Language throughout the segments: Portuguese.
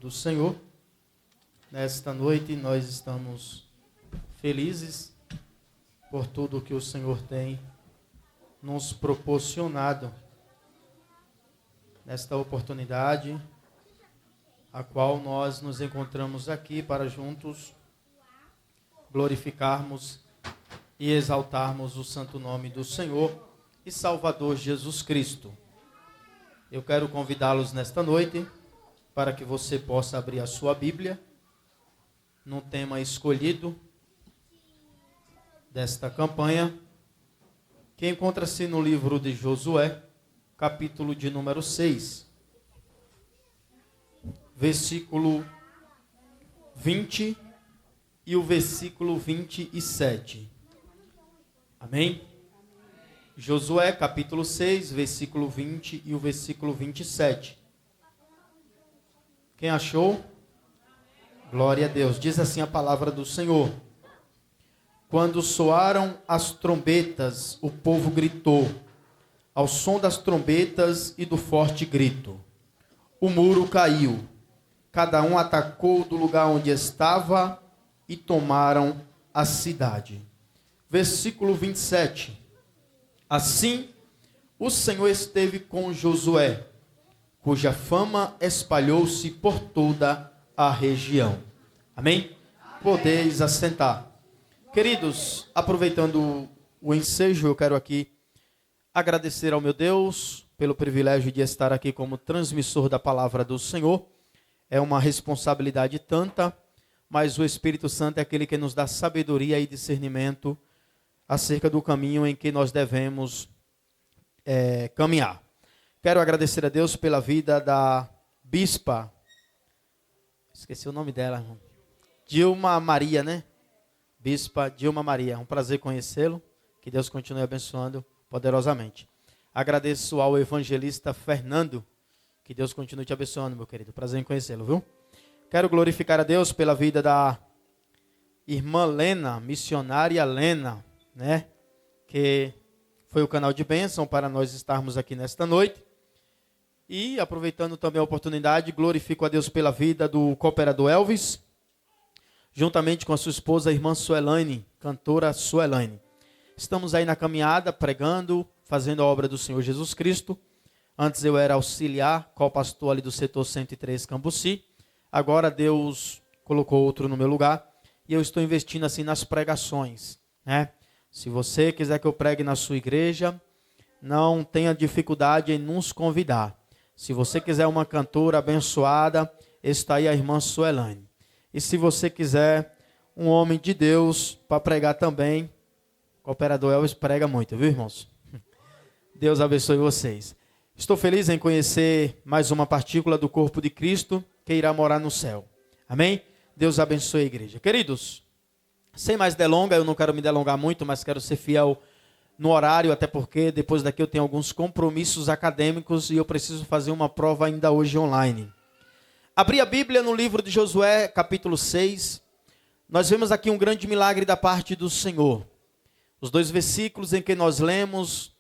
do Senhor. Nesta noite nós estamos felizes por tudo que o Senhor tem nos proporcionado nesta oportunidade, a qual nós nos encontramos aqui para juntos glorificarmos e exaltarmos o santo nome do Senhor e Salvador Jesus Cristo. Eu quero convidá-los nesta noite para que você possa abrir a sua Bíblia no tema escolhido desta campanha, que encontra-se no livro de Josué, capítulo de número 6, versículo 20 e o versículo 27. Amém? Josué, capítulo 6, versículo 20 e o versículo 27. Quem achou? Glória a Deus. Diz assim a palavra do Senhor. Quando soaram as trombetas, o povo gritou, ao som das trombetas e do forte grito. O muro caiu. Cada um atacou do lugar onde estava e tomaram a cidade. Versículo 27. Assim, o Senhor esteve com Josué, cuja fama espalhou-se por toda a região. Amém? Podeis assentar. Queridos, aproveitando o ensejo, eu quero aqui agradecer ao meu Deus pelo privilégio de estar aqui como transmissor da palavra do Senhor. É uma responsabilidade tanta, mas o Espírito Santo é aquele que nos dá sabedoria e discernimento acerca do caminho em que nós devemos caminhar. Quero agradecer a Deus pela vida da bispa, esqueci o nome dela, irmão. Dilma Maria, né? Bispa Dilma Maria, um prazer conhecê-lo, que Deus continue abençoando poderosamente. Agradeço ao evangelista Fernando, que Deus continue te abençoando, meu querido, prazer em conhecê-lo, viu? Quero glorificar a Deus pela vida da irmã Lena, missionária Lena, né? Que foi o canal de bênção para nós estarmos aqui nesta noite. E aproveitando também a oportunidade, glorifico a Deus pela vida do cooperador Elvis, juntamente com a sua esposa, a irmã Suelaine, cantora Suelaine. Estamos aí na caminhada, pregando, fazendo a obra do Senhor Jesus Cristo. Antes eu era auxiliar, co-pastor ali do setor 103 Cambuci. Agora Deus colocou outro no meu lugar e eu estou investindo assim nas pregações, né? Se você quiser que eu pregue na sua igreja, não tenha dificuldade em nos convidar. Se você quiser uma cantora abençoada, está aí a irmã Suelaine. E se você quiser um homem de Deus para pregar também, o cooperador Elvis prega muito, viu, irmãos? Deus abençoe vocês. Estou feliz em conhecer mais uma partícula do corpo de Cristo que irá morar no céu. Amém? Deus abençoe a igreja. Queridos, sem mais delonga, eu não quero me delongar muito, mas quero ser fiel no horário, até porque depois daqui eu tenho alguns compromissos acadêmicos e eu preciso fazer uma prova ainda hoje online. Abri a Bíblia no livro de Josué, capítulo 6. Nós vemos aqui um grande milagre da parte do Senhor. Os dois versículos em que nós lemos,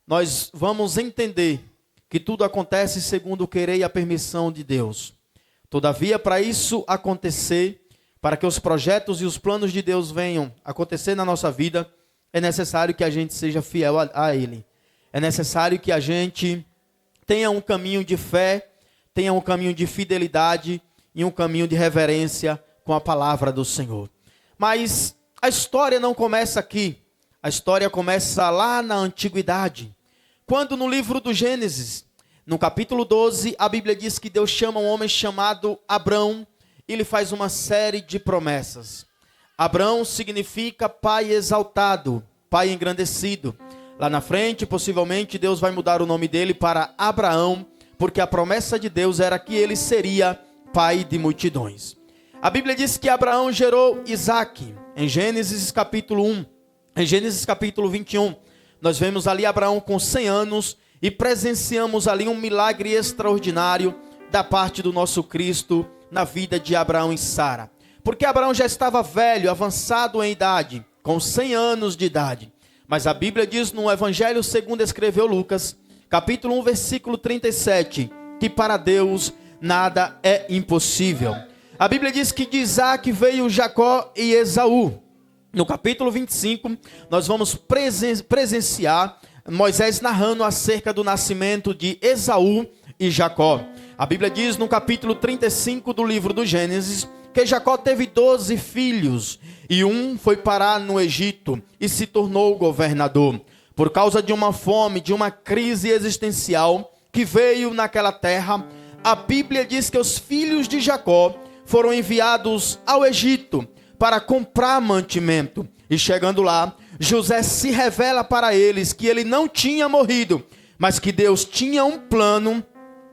nós vamos entender que tudo acontece segundo o querer e a permissão de Deus. Todavia, para isso acontecer, para que os projetos e os planos de Deus venham acontecer na nossa vida, é necessário que a gente seja fiel a Ele. É necessário que a gente tenha um caminho de fé, tenha um caminho de fidelidade e um caminho de reverência com a palavra do Senhor. Mas a história não começa aqui. A história começa lá na antiguidade. Quando no livro do Gênesis, no capítulo 12, a Bíblia diz que Deus chama um homem chamado Abrão e lhe faz uma série de promessas. Abrão significa pai exaltado, pai engrandecido. Lá na frente, possivelmente, Deus vai mudar o nome dele para Abraão, porque a promessa de Deus era que ele seria pai de multidões. A Bíblia diz que Abraão gerou Isaque, em Gênesis capítulo 1. Em Gênesis capítulo 21, nós vemos ali Abraão com 100 anos e presenciamos ali um milagre extraordinário da parte do nosso Cristo na vida de Abraão e Sara. Porque Abraão já estava velho, avançado em idade, com 100 anos de idade. Mas a Bíblia diz no Evangelho segundo escreveu Lucas, capítulo 1, versículo 37, que para Deus nada é impossível. A Bíblia diz que de Isaac veio Jacó e Esaú. No capítulo 25, nós vamos presenciar Moisés narrando acerca do nascimento de Esaú e Jacó. A Bíblia diz no capítulo 35 do livro do Gênesis que Jacó teve 12 filhos e um foi parar no Egito e se tornou governador. Por causa de uma fome, de uma crise existencial que veio naquela terra, a Bíblia diz que os filhos de Jacó foram enviados ao Egito para comprar mantimento. E chegando lá, José se revela para eles que ele não tinha morrido, mas que Deus tinha um plano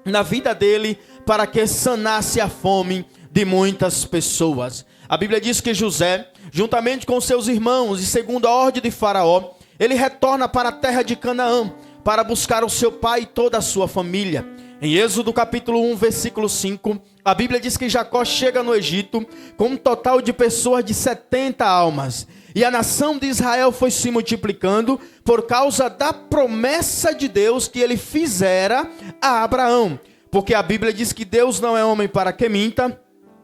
na vida dele para que sanasse a fome de muitas pessoas. A Bíblia diz que José, juntamente com seus irmãos e segundo a ordem de Faraó, ele retorna para a terra de Canaã para buscar o seu pai e toda a sua família. Em Êxodo capítulo 1, versículo 5, a Bíblia diz que Jacó chega no Egito com um total de pessoas de 70 almas. E a nação de Israel foi se multiplicando por causa da promessa de Deus que ele fizera a Abraão. Porque a Bíblia diz que Deus não é homem para que minta,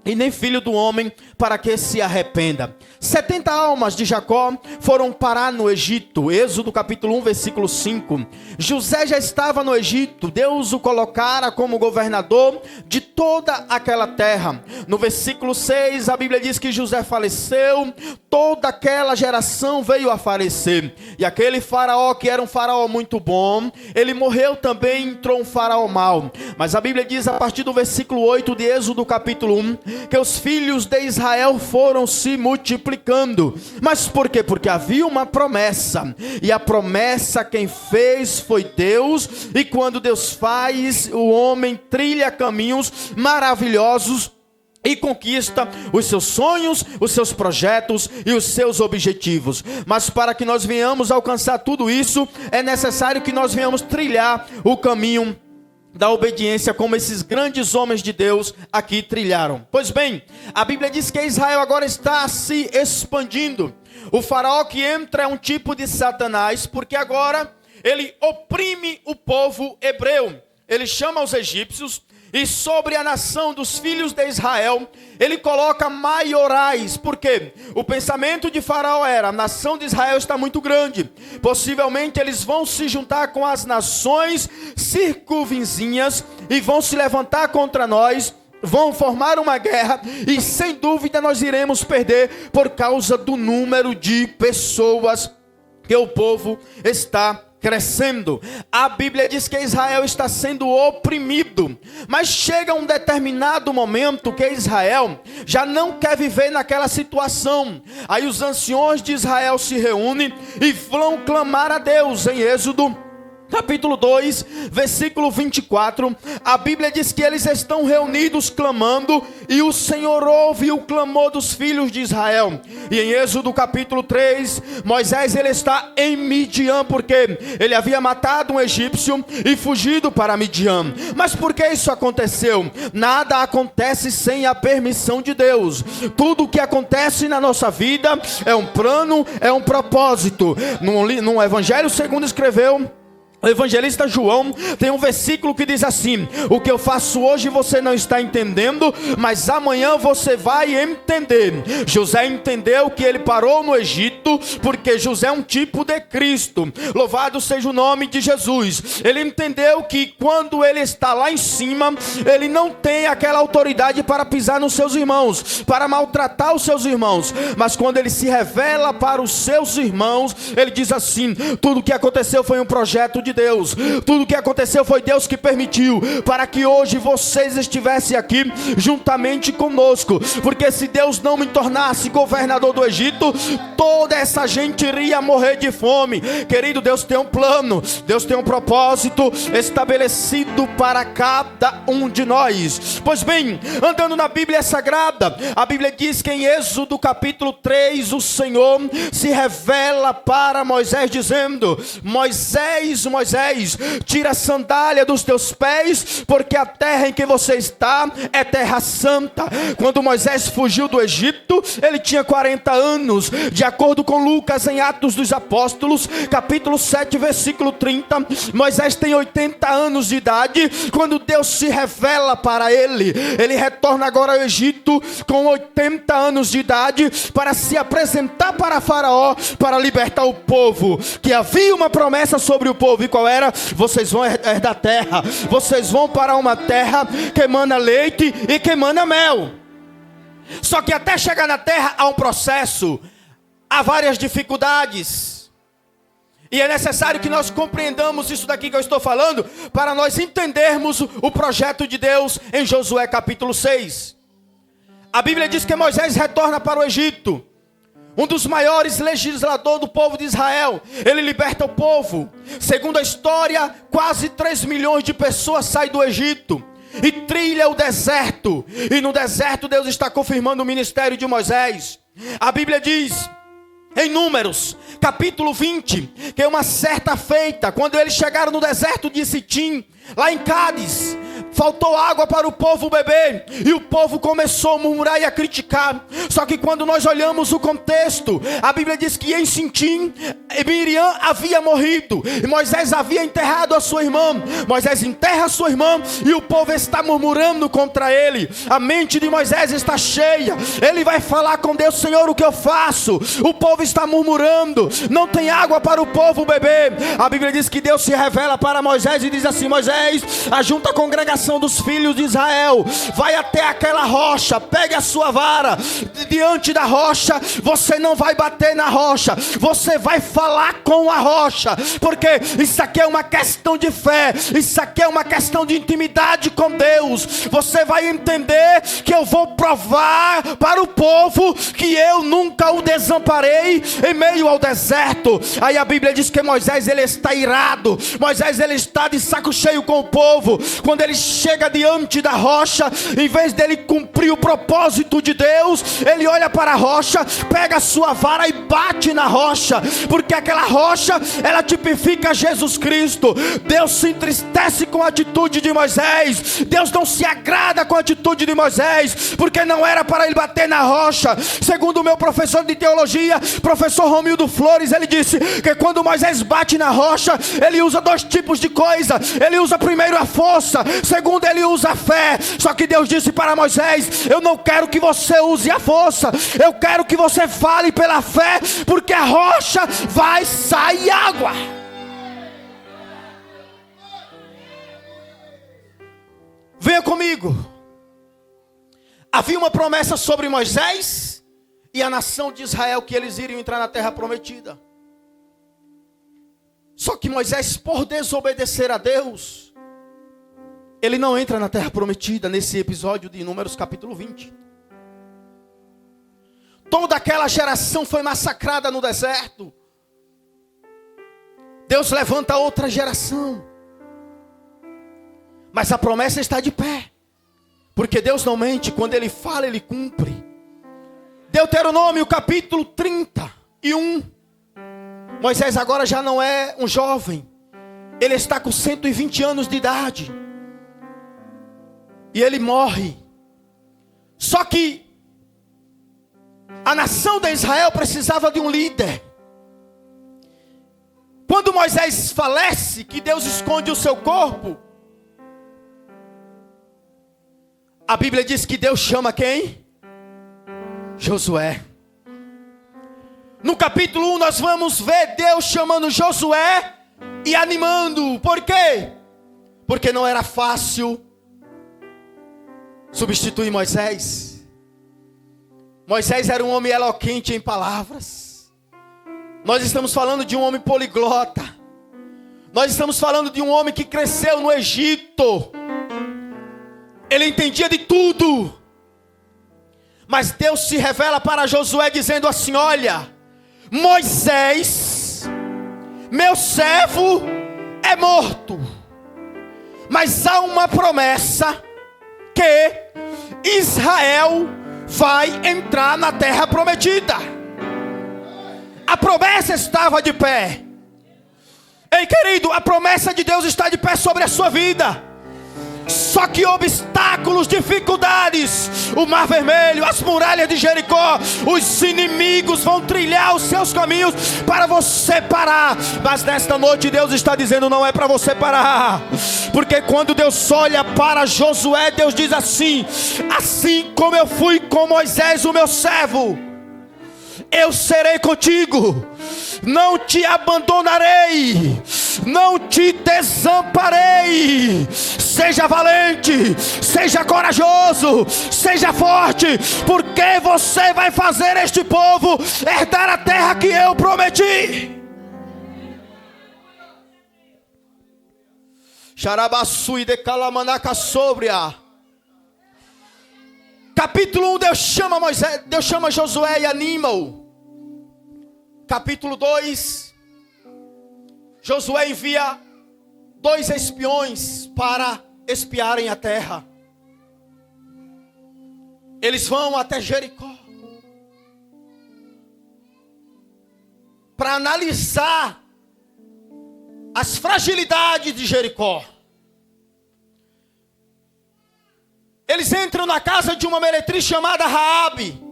e nem filho do homem para que se arrependa. 70 almas de Jacó foram parar no Egito. Êxodo capítulo 1, versículo 5. José já estava no Egito. Deus o colocara como governador de toda aquela terra. No versículo 6, a Bíblia diz que José faleceu. Toda aquela geração veio a falecer. E aquele faraó, que era um faraó muito bom, ele morreu também, entrou um faraó mau. Mas a Bíblia diz a partir do versículo 8 de Êxodo capítulo 1, que os filhos de Israel foram se multiplicando. Mas por quê? Porque havia uma promessa, e a promessa quem fez foi Deus. E quando Deus faz, o homem trilha caminhos maravilhosos e conquista os seus sonhos, os seus projetos e os seus objetivos. Mas para que nós venhamos alcançar tudo isso, é necessário que nós venhamos trilhar o caminho da obediência, como esses grandes homens de Deus aqui trilharam. Pois bem, a Bíblia diz que Israel agora está se expandindo. O faraó que entra é um tipo de Satanás, porque agora ele oprime o povo hebreu. Ele chama os egípcios, e sobre a nação dos filhos de Israel, ele coloca maiorais. Por quê? O pensamento de Faraó era: a nação de Israel está muito grande, possivelmente eles vão se juntar com as nações circunvizinhas e vão se levantar contra nós, vão formar uma guerra, e sem dúvida nós iremos perder por causa do número de pessoas que o povo está crescendo. A Bíblia diz que Israel está sendo oprimido, mas chega um determinado momento que Israel já não quer viver naquela situação. Aí os anciões de Israel se reúnem e vão clamar a Deus. Em Êxodo capítulo 2, versículo 24, a Bíblia diz que eles estão reunidos clamando, e o Senhor ouve o clamor dos filhos de Israel. E em Êxodo capítulo 3, Moisés ele está em Midian, porque ele havia matado um egípcio e fugido para Midian. Mas por que isso aconteceu? Nada acontece sem a permissão de Deus. Tudo o que acontece na nossa vida é um plano, é um propósito. No Evangelho segundo escreveu o evangelista João, tem um versículo que diz assim: o que eu faço hoje você não está entendendo, mas amanhã você vai entender. José entendeu que ele parou no Egito porque José é um tipo de Cristo. Louvado seja o nome de Jesus. Ele entendeu que quando ele está lá em cima, ele não tem aquela autoridade para pisar nos seus irmãos, para maltratar os seus irmãos. Mas quando ele se revela para os seus irmãos, ele diz assim: tudo o que aconteceu foi um projeto de Deus, tudo o que aconteceu foi Deus que permitiu, para que hoje vocês estivessem aqui juntamente conosco, porque se Deus não me tornasse governador do Egito, toda essa gente iria morrer de fome. Querido, Deus tem um plano, Deus tem um propósito estabelecido para cada um de nós. Pois bem, andando na Bíblia Sagrada, a Bíblia diz que em Êxodo capítulo 3, o Senhor se revela para Moisés dizendo: Moisés, Moisés: tira a sandália dos teus pés, porque a terra em que você está é terra santa. Quando Moisés fugiu do Egito, ele tinha 40 anos. De acordo com Lucas, em Atos dos Apóstolos, capítulo 7, versículo 30, Moisés tem 80 anos de idade quando Deus se revela para ele. Ele retorna agora ao Egito com 80 anos de idade para se apresentar para Faraó, para libertar o povo. Que havia uma promessa sobre o povo, e qual era? Vocês vão herdar a terra, vocês vão para uma terra que emana leite e que emana mel. Só que até chegar na terra há um processo, há várias dificuldades, e é necessário que nós compreendamos isso daqui que eu estou falando, para nós entendermos o projeto de Deus em Josué capítulo 6. A Bíblia diz que Moisés retorna para o Egito, um dos maiores legisladores do povo de Israel. Ele liberta o povo. Segundo a história, quase 3 milhões de pessoas saem do Egito e trilha o deserto. E no deserto Deus está confirmando o ministério de Moisés. A Bíblia diz em Números, capítulo 20, que uma certa feita, quando eles chegaram no deserto de Sitim, lá em Cádiz, faltou água para o povo beber, e o povo começou a murmurar e a criticar. Só que quando nós olhamos o contexto, a Bíblia diz que em Sitim, Miriam havia morrido, e Moisés havia enterrado a sua irmã. Moisés enterra a sua irmã, e o povo está murmurando contra ele. A mente de Moisés está cheia, ele vai falar com Deus: Senhor, o que eu faço? O povo está murmurando, não tem água para o povo beber. A Bíblia diz que Deus se revela para Moisés e diz assim: Moisés, ajunta a congregação dos filhos de Israel, vai até aquela rocha, pegue a sua vara, diante da rocha, você não vai bater na rocha, você vai falar com a rocha, porque isso aqui é uma questão de fé, isso aqui é uma questão de intimidade com Deus. Você vai entender que eu vou provar para o povo que eu nunca o desamparei em meio ao deserto. Aí a Bíblia diz que Moisés, ele está irado, Moisés, ele está de saco cheio com o povo. Quando ele chega diante da rocha, em vez dele cumprir o propósito de Deus, ele olha para a rocha, pega a sua vara e bate na rocha, porque aquela rocha, ela tipifica Jesus Cristo. Deus se entristece com a atitude de Moisés, Deus não se agrada com a atitude de Moisés, porque não era para ele bater na rocha. Segundo o meu professor de teologia, professor Romildo Flores, ele disse que quando Moisés bate na rocha, ele usa 2 tipos de coisa. Ele usa primeiro a força, segundo ele usa a fé. Só que Deus disse para Moisés: eu não quero que você use a força, eu quero que você fale pela fé, porque a rocha vai sair água. Venha comigo. Havia uma promessa sobre Moisés e a nação de Israel, que eles iriam entrar na terra prometida. Só que Moisés, por desobedecer a Deus, ele não entra na terra prometida nesse episódio de Números capítulo 20. Toda aquela geração foi massacrada no deserto. Deus levanta outra geração. Mas a promessa está de pé. Porque Deus não mente, quando Ele fala, Ele cumpre. Deuteronômio capítulo 31. Moisés agora já não é um jovem. Ele está com 120 anos de idade. E ele morre. Só que a nação de Israel precisava de um líder. Quando Moisés falece, que Deus esconde o seu corpo, a Bíblia diz que Deus chama quem? Josué. No capítulo 1 nós vamos ver Deus chamando Josué e animando. Por quê? Porque não era fácil substituir Moisés. Moisés era um homem eloquente em palavras. Nós estamos falando de um homem poliglota. Nós estamos falando de um homem que cresceu no Egito. Ele entendia de tudo. Mas Deus se revela para Josué dizendo assim: olha, Moisés, meu servo, é morto. Mas há uma promessa que Israel vai entrar na terra prometida. A promessa estava de pé. Ei, querido, a promessa de Deus está de pé sobre a sua vida. Só que obstáculos, dificuldades, o mar vermelho, as muralhas de Jericó, os inimigos vão trilhar os seus caminhos para você parar. Mas nesta noite Deus está dizendo: não é para você parar. Porque quando Deus olha para Josué, Deus diz assim: assim como eu fui com Moisés, o meu servo, eu serei contigo, não te abandonarei, não te desamparei. Seja valente, seja corajoso, seja forte, porque você vai fazer este povo herdar a terra que eu prometi. Xarabaçui de Calamanaca Sóbria. Capítulo 1, Deus chama Josué e anima-o. Capítulo 2, Josué envia 2 espiões para espiarem a terra. Eles vão até Jericó para analisar as fragilidades de Jericó. Eles entram na casa de uma meretriz chamada Raabe.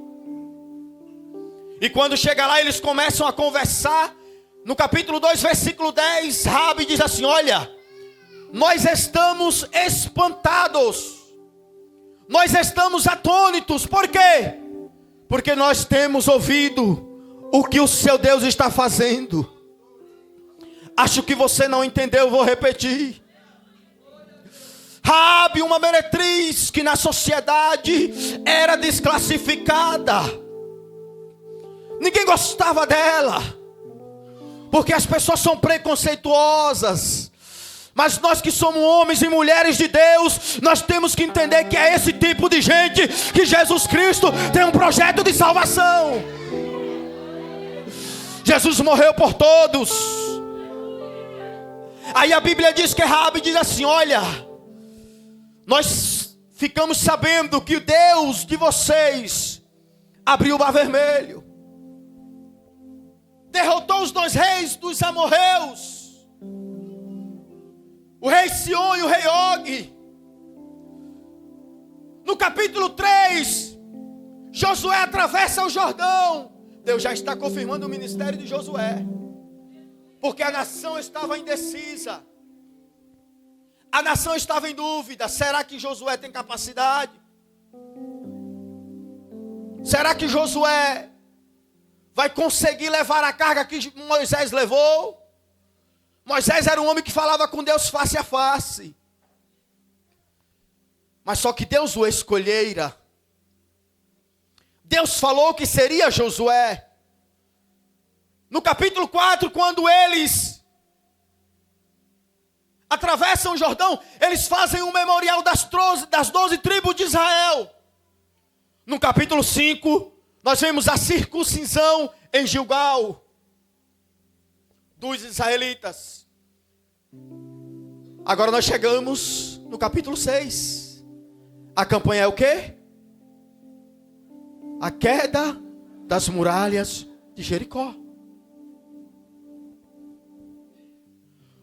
E quando chega lá, eles começam a conversar. No capítulo 2, versículo 10, Raabe diz assim: olha, nós estamos espantados, nós estamos atônitos. Por quê? Porque nós temos ouvido o que o seu Deus está fazendo. Acho que você não entendeu, eu vou repetir. Raabe, uma meretriz que na sociedade era desclassificada. Ninguém gostava dela, porque as pessoas são preconceituosas. Mas nós que somos homens e mulheres de Deus, nós temos que entender que é esse tipo de gente que Jesus Cristo tem um projeto de salvação. Jesus morreu por todos. Aí a Bíblia diz que Raabe diz assim: olha, nós ficamos sabendo que o Deus de vocês abriu o mar vermelho, derrotou os 2 reis dos amorreus, o rei Sion e o rei Og. No capítulo 3, Josué atravessa o Jordão. Deus já está confirmando o ministério de Josué, porque a nação estava indecisa, a nação estava em dúvida. Será que Josué tem capacidade? Será que Josué vai conseguir levar a carga que Moisés levou? Moisés era um homem que falava com Deus face a face. Mas só que Deus o escolhera. Deus falou que seria Josué. No capítulo 4, quando eles atravessam o Jordão, eles fazem um memorial das 12 tribos de Israel. No capítulo 5, nós vemos a circuncisão em Gilgal dos israelitas. Agora nós chegamos no capítulo 6. A campanha é o quê? A queda das muralhas de Jericó.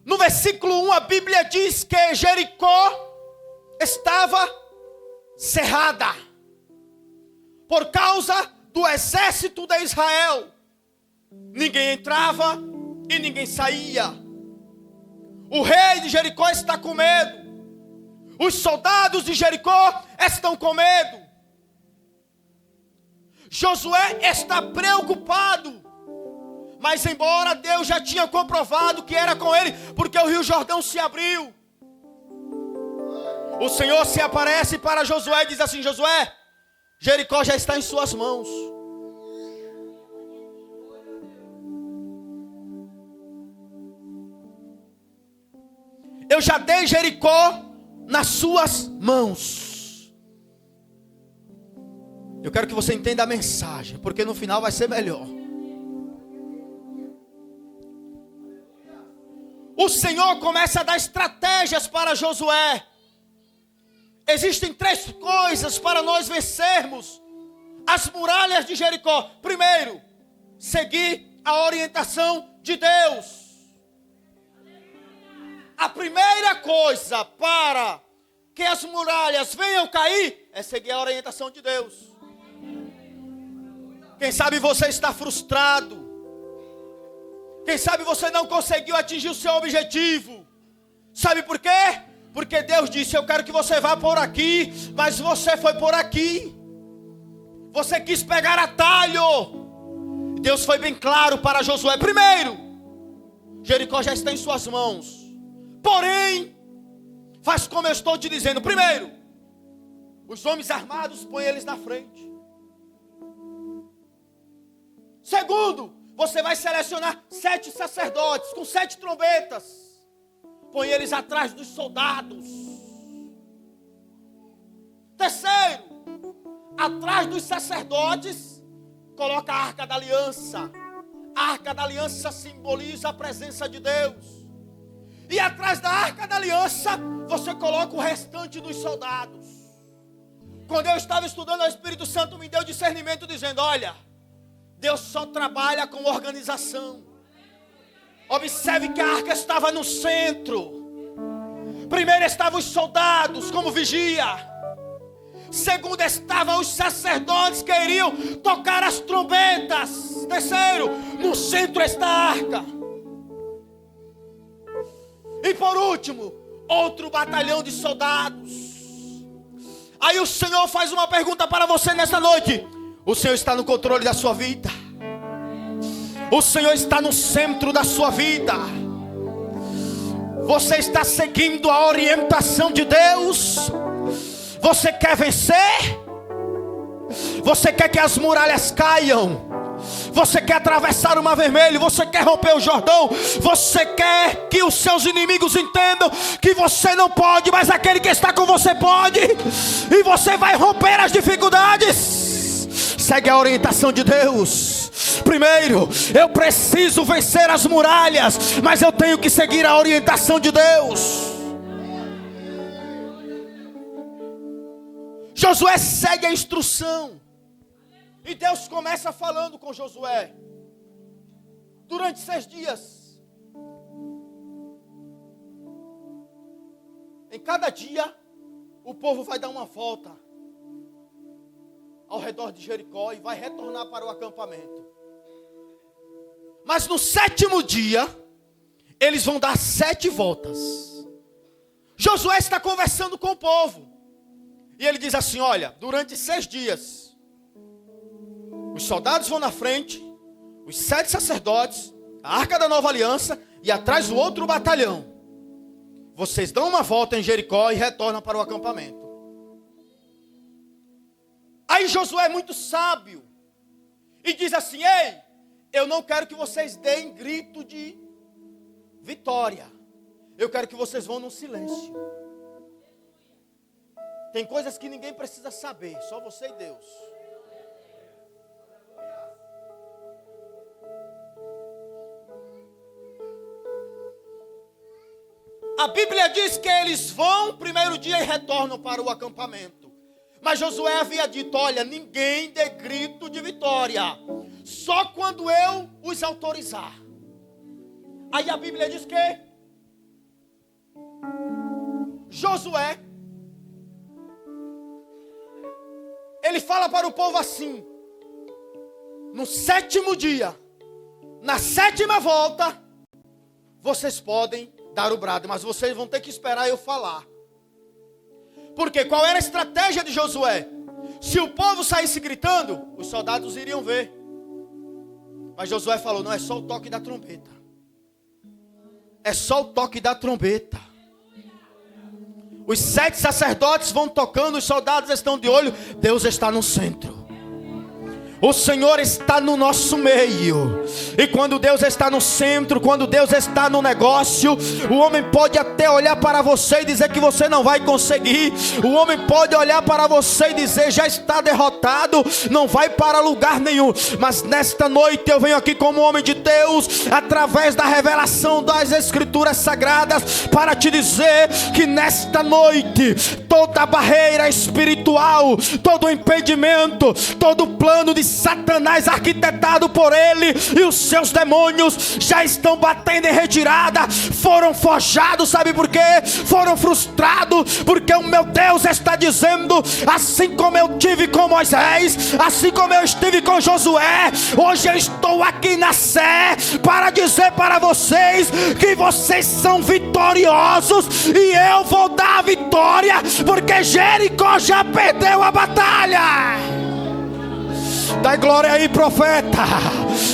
No versículo 1, a Bíblia diz que Jericó estava cerrada por causa do exército de Israel. Ninguém entrava e ninguém saía. O rei de Jericó está com medo. Os soldados de Jericó estão com medo. Josué está preocupado. Mas embora Deus já tinha comprovado que era com ele, porque o rio Jordão se abriu, o Senhor se aparece para Josué e diz assim: Josué, Jericó já está em suas mãos. Eu já dei Jericó nas suas mãos. Eu quero que você entenda a mensagem, porque no final vai ser melhor. O Senhor começa a dar estratégias para Josué. Existem 3 coisas para nós vencermos as muralhas de Jericó. Primeiro, seguir a orientação de Deus. A primeira coisa para que as muralhas venham cair é seguir a orientação de Deus. Quem sabe você está frustrado. Quem sabe você não conseguiu atingir o seu objetivo. Sabe por quê? Porque Deus disse: eu quero que você vá por aqui, mas você foi por aqui. Você quis pegar atalho. Deus foi bem claro para Josué. Primeiro, Jericó já está em suas mãos. Porém, faz como eu estou te dizendo. Primeiro, os homens armados, põe eles na frente. Segundo, você vai selecionar 7 sacerdotes com 7 trombetas. Põe eles atrás dos soldados. Terceiro, atrás dos sacerdotes, coloca a Arca da Aliança. A Arca da Aliança simboliza a presença de Deus. E atrás da Arca da Aliança, você coloca o restante dos soldados. Quando eu estava estudando, o Espírito Santo me deu discernimento, dizendo: olha, Deus só trabalha com organização. Observe que a arca estava no centro. Primeiro estavam os soldados como vigia. Segundo estavam os sacerdotes que iriam tocar as trombetas. Terceiro, no centro está a arca. E por último, outro batalhão de soldados. Aí o Senhor faz uma pergunta para você nesta noite. O Senhor está no controle da sua vida. O Senhor está no centro da sua vida. Você está seguindo a orientação de Deus. Você quer vencer? Você quer que as muralhas caiam? Você quer atravessar o Mar Vermelho? Você quer romper o Jordão? Você quer que os seus inimigos entendam que você não pode, mas aquele que está com você pode? E você vai romper as dificuldades? Segue a orientação de Deus. Primeiro, eu preciso vencer as muralhas, mas eu tenho que seguir a orientação de Deus. Josué segue a instrução. E Deus começa falando com Josué. Durante 6 dias. Em cada dia, o povo vai dar uma volta ao redor de Jericó e vai retornar para o acampamento. Mas no 7º dia, eles vão dar 7 voltas. Josué está conversando com o povo. E ele diz assim: olha, durante 6 dias, os soldados vão na frente, os 7 sacerdotes, a Arca da Nova Aliança e atrás o outro batalhão. Vocês dão uma volta em Jericó e retornam para o acampamento. Aí Josué é muito sábio e diz assim: ei, eu não quero que vocês deem grito de vitória. Eu quero que vocês vão num silêncio. Tem coisas que ninguém precisa saber, só você e Deus. A Bíblia diz que eles vão primeiro dia e retornam para o acampamento. Mas Josué havia dito: olha, ninguém dê grito de vitória, só quando eu os autorizar. Aí a Bíblia diz que Josué, ele fala para o povo assim: no 7º dia, na 7ª volta, vocês podem dar o brado, mas vocês vão ter que esperar eu falar. Porque qual era a estratégia de Josué? Se o povo saísse gritando, os soldados iriam ver. Mas Josué falou: não, é só o toque da trombeta. É só o toque da trombeta. Os 7 sacerdotes vão tocando, os soldados estão de olho. Deus está no centro. O Senhor está no nosso meio. E quando Deus está no centro, quando Deus está no negócio, o homem pode até olhar para você e dizer que você não vai conseguir. O homem pode olhar para você e dizer: já está derrotado, não vai para lugar nenhum. Mas nesta noite eu venho aqui como homem de Deus, através da revelação das Escrituras Sagradas, para te dizer que nesta noite toda barreira espiritual, todo impedimento, todo plano de Satanás arquitetado por ele e e os seus demônios já estão batendo em retirada. Foram forjados, sabe por quê? Foram frustrados, porque o meu Deus está dizendo: assim como eu tive com Moisés, assim como eu estive com Josué, hoje eu estou aqui na Sé para dizer para vocês que vocês são vitoriosos, e eu vou dar a vitória, porque Jericó já perdeu a batalha. Dá glória aí, profeta.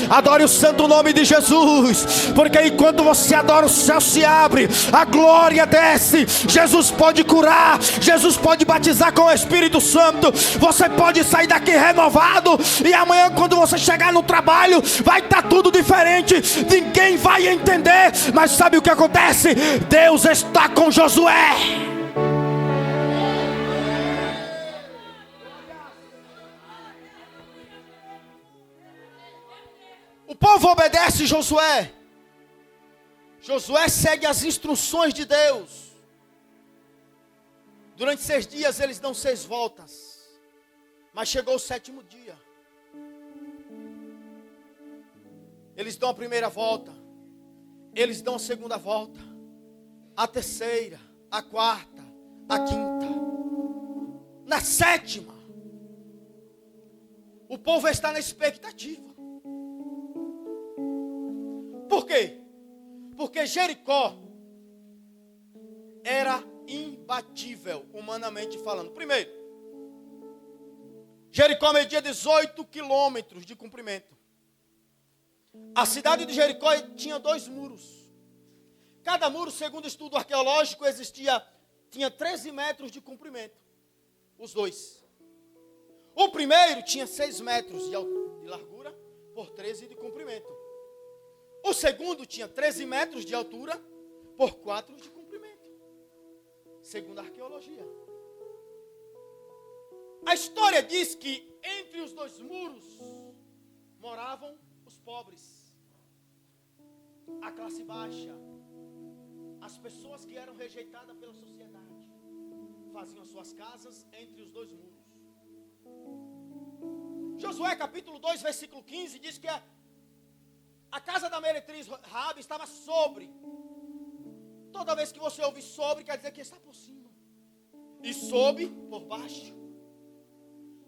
Adore o santo nome de Jesus, porque enquanto você adora, o céu se abre, a glória desce. Jesus pode curar, Jesus pode batizar com o Espírito Santo. Você pode sair daqui renovado, e amanhã quando você chegar no trabalho vai estar tudo diferente. Ninguém vai entender, mas sabe o que acontece? Deus está com Josué. O povo obedece Josué. Josué segue as instruções de Deus. Durante 6 dias eles dão 6 voltas. Mas chegou o 7º dia. Eles dão a primeira volta. Eles dão a segunda volta. A terceira. A quarta. A quinta. Na 7ª, o povo está na expectativa. Por quê? Porque Jericó era imbatível, humanamente falando. Primeiro, Jericó media 18 quilômetros de comprimento. A cidade de Jericó tinha 2 muros. Cada muro, segundo estudo arqueológico, tinha 13 metros de comprimento. Os 2. O primeiro tinha 6 metros de largura por 13 de comprimento. O segundo tinha 13 metros de altura por 4 de comprimento, segundo a arqueologia. A história diz que entre os 2 muros moravam os pobres, a classe baixa, as pessoas que eram rejeitadas pela sociedade, faziam suas casas entre os 2 muros. Josué capítulo 2, versículo 15 diz que a casa da meretriz Raabe estava sobre. Toda vez que você ouve sobre, quer dizer que está por cima. E sob, por baixo.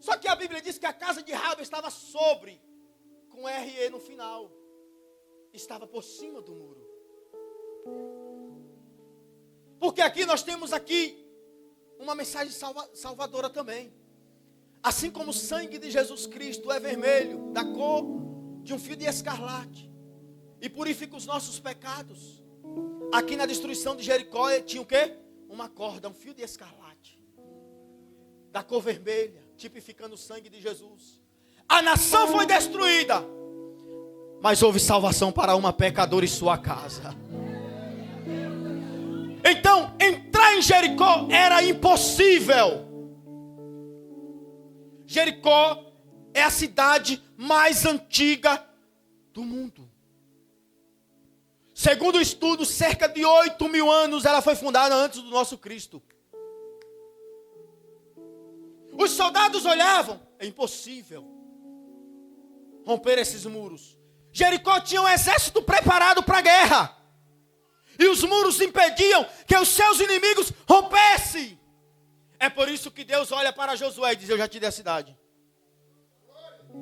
Só que a Bíblia diz que a casa de Raabe estava sobre, com RE no final. Estava por cima do muro. Porque aqui nós temos uma mensagem salvadora também. Assim como o sangue de Jesus Cristo é vermelho, da cor de um fio de escarlate, e purifica os nossos pecados. Aqui na destruição de Jericó tinha o quê? Uma corda, um fio de escarlate, da cor vermelha, tipificando o sangue de Jesus. A nação foi destruída, mas houve salvação para uma pecadora e sua casa. Então, entrar em Jericó era impossível. Jericó é a cidade mais antiga do mundo. Segundo o estudo, cerca de 8.000 anos ela foi fundada antes do nosso Cristo. Os soldados olhavam, é impossível romper esses muros. Jericó tinha um exército preparado para a guerra, e os muros impediam que os seus inimigos rompessem. É por isso que Deus olha para Josué e diz: eu já te dei a cidade.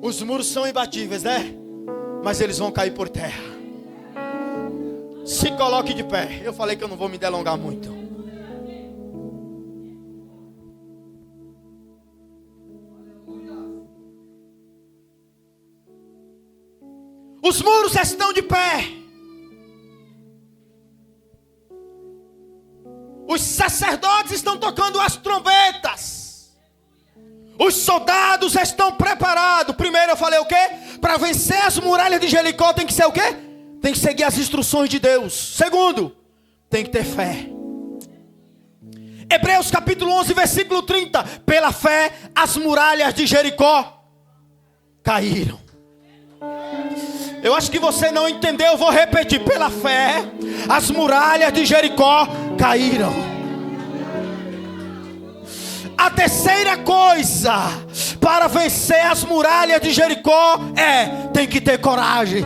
Os muros são imbatíveis, né? Mas eles vão cair por terra. Se coloque de pé. Eu falei que eu não vou me delongar muito. Os muros estão de pé. Os sacerdotes estão tocando as trombetas. Os soldados estão preparados. Primeiro eu falei o quê? Para vencer as muralhas de Jericó tem que ser o quê? Tem que seguir as instruções de Deus. Segundo, tem que ter fé. Hebreus capítulo 11, versículo 30. Pela fé, as muralhas de Jericó caíram. Eu acho que você não entendeu, eu vou repetir. Pela fé, as muralhas de Jericó caíram. A terceira coisa para vencer as muralhas de Jericó tem que ter coragem.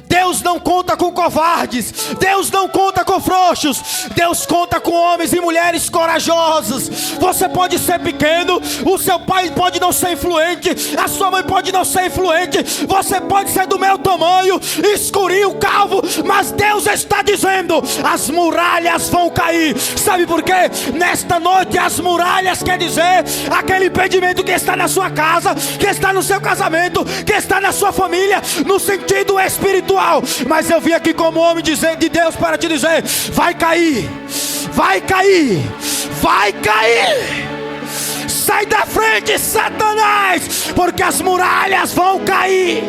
Deus não conta com covardes, Deus não conta com frouxos, Deus conta com homens e mulheres corajosos. Você pode ser pequeno, o seu pai pode não ser influente, a sua mãe pode não ser influente, você pode ser do meu tamanho, escurinho, calvo, mas Deus está dizendo: as muralhas vão cair. Sabe por quê? Nesta noite as muralhas quer dizer aquele impedimento que está na sua casa, que está no seu casamento, que está na sua família, no sentido espiritual. Mas eu vim aqui como homem de Deus para te dizer: vai cair, vai cair, vai cair. Sai da frente, Satanás, porque as muralhas vão cair.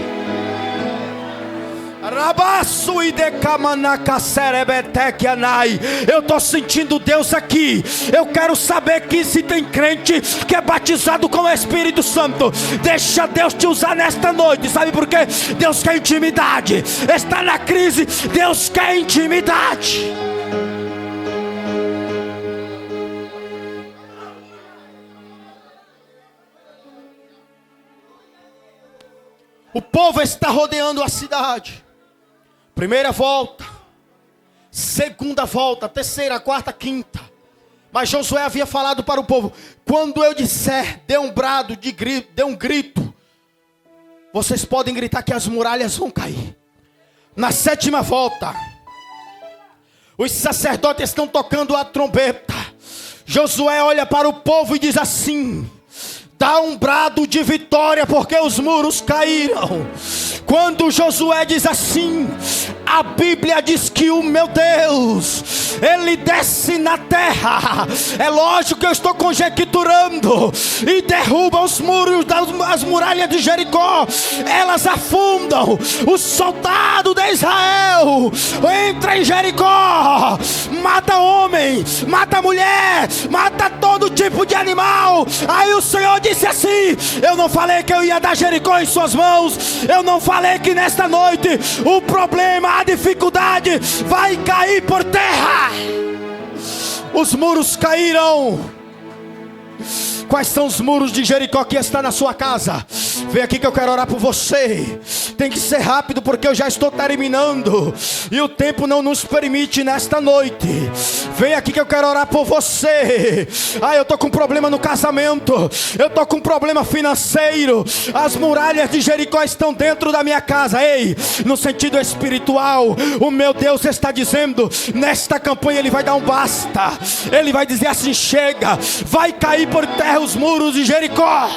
Eu estou sentindo Deus aqui. Eu quero saber que se tem crente que é batizado com o Espírito Santo, deixa Deus te usar nesta noite. Sabe por quê? Deus quer intimidade. Está na crise, Deus quer intimidade. O povo está rodeando a cidade. Primeira volta, segunda volta, terceira, quarta, quinta. Mas Josué havia falado para o povo: quando eu disser, dê um brado de grito, dê um grito, vocês podem gritar que as muralhas vão cair. Na sétima volta, os sacerdotes estão tocando a trombeta. Josué olha para o povo e diz assim: dá um brado de vitória, porque os muros caíram. Quando Josué diz assim, a Bíblia diz que o meu Deus, Ele desce na terra. É lógico que eu estou conjecturando. E derruba os muros, as muralhas de Jericó. Elas afundam. O soldado de Israel entra em Jericó, mata homem, mata mulher, mata todo tipo de animal. Aí o Senhor disse assim: eu não falei que eu ia dar Jericó em suas mãos. Eu não falei que nesta noite o problema, a dificuldade vai cair por terra. Os muros caíram. Quais são os muros de Jericó que está na sua casa? Vem aqui que eu quero orar por você. Tem que ser rápido porque eu já estou terminando e o tempo não nos permite nesta noite. Vem aqui que eu quero orar por você. Eu estou com problema no casamento, eu estou com problema financeiro. As muralhas de Jericó estão dentro da minha casa. Ei, no sentido espiritual, o meu Deus está dizendo: nesta campanha Ele vai dar um basta. Ele vai dizer assim: chega, vai cair por terra os muros de Jericó.